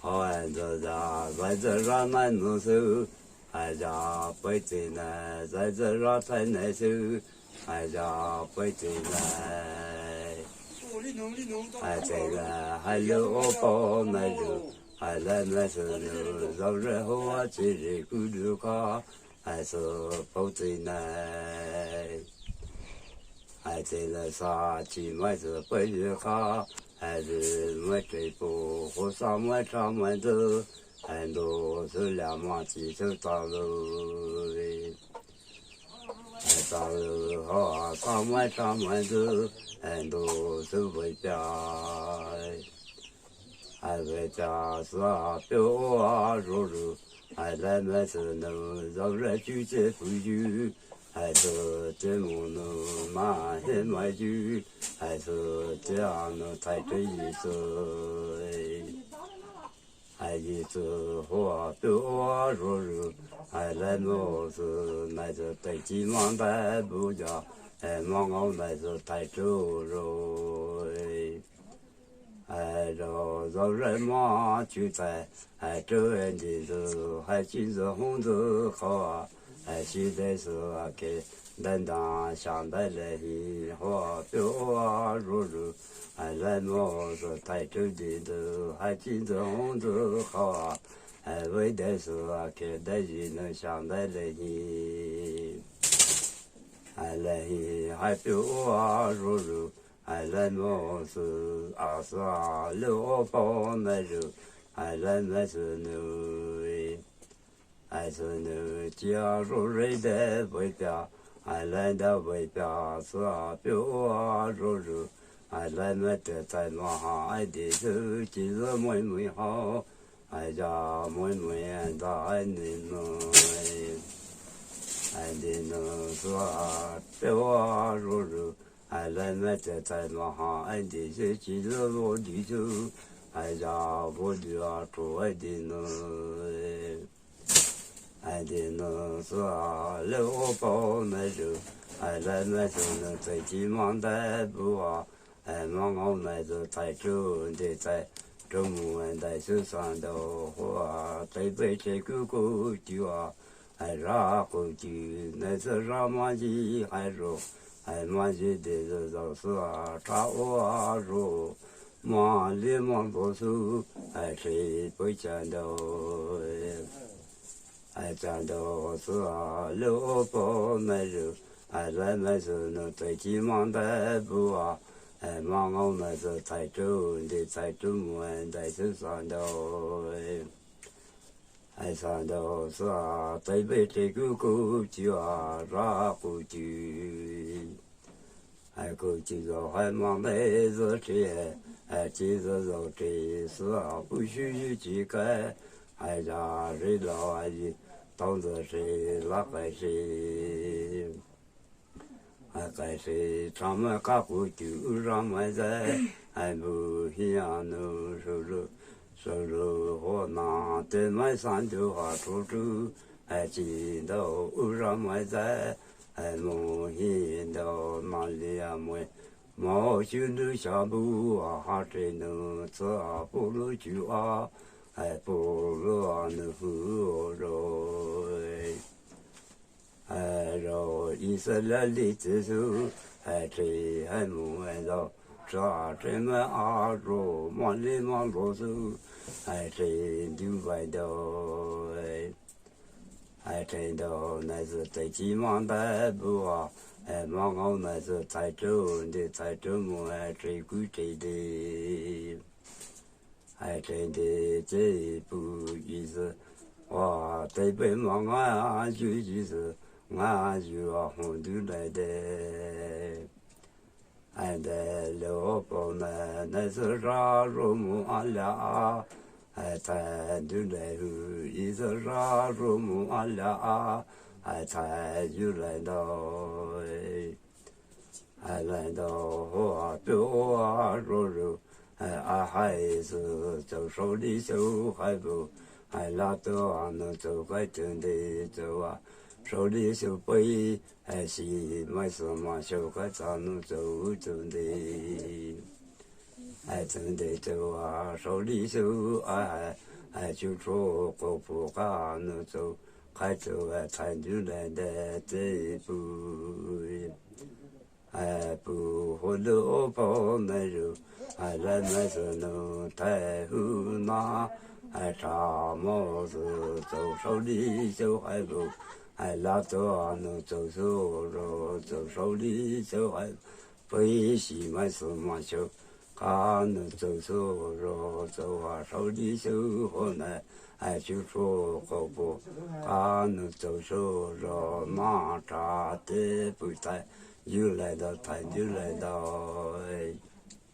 好爱这家在这让难弄手，爱家不进来，在这让太难受，爱家不进来。爱这个还留包那肉，还来那手肉，肉然后啊今日咕噜卡，还是不进来。爱这个啥去买是不去卡。还是买这部和尚买茶买走，很多是两毛几就到路嘞，到路好啊，上买茶买走，很多是回家，还回家是啊，表啊肉肉，还来买是能让人聚集不聚。还是这么能买些买酒，还是这样能才这一次，还一次花表啊肉肉，还来么是那是对鸡毛带不家，还忙我那是太猪肉，还让人嘛就在，还这样的是还金子红子好啊。现在是给人当现代来和表啊肉肉，人么是太周的都还经常都好啊，为的是给大家能现代来还表啊肉肉，人么是是六包那肉，人么是牛。还是能加入人的外表，人的外表是表啊肉肉，人们的在嘛爱的手，今日妹妹好，家妹妹在你们，你能是表啊肉肉，人们的在嘛爱的手，今日我的手，家我的主爱的呢。爱的呢是六包那肉，来那时呢最起码的不忙我那时才做的在中午在手上的话，对不起哥哥就然后就那是让马鸡还肉，马鸡的肉是炒肉，马里马多手，谁不见到？讲到是六包那肉，来那时呢最起码的不忙我那是才中的才中门在手上的，上头是对不起哥哥就然后就，过去了还忙的是这，其实说这是不许去改，家人老阿姨。当作是那个是，还是咱们干活就让们在，不一样的收入和那对面上就出租，见到让们在，莫见到哪里毛就能下步还是能吃不能去不如能喝肉，肉以色列的接受，这木肉，这么肉，忙里忙啰嗦，这就外头，真的那是最起码的不忙我那是才中的才中么最贵的。真的这一步意思，对北嘛俺就是俺就红豆来的，的六包那是啥肉么俺俩，才就来后意思啥肉么俺俩，才就来到，来到表肉肉。还是走手里手还不，拉到能走快点的走手里手背，是没什么手快才能走真的，真的走手里手就说过不干那走，还走参就来的这步，不活路跑那肉，人们是能太后那，啥么子走手里就还不。拉着能走手着，走手里就还不喜欢什么就，看能走手着，走手里就好难，就说好不，看能走手着，那啥的不在，又来到他就来到。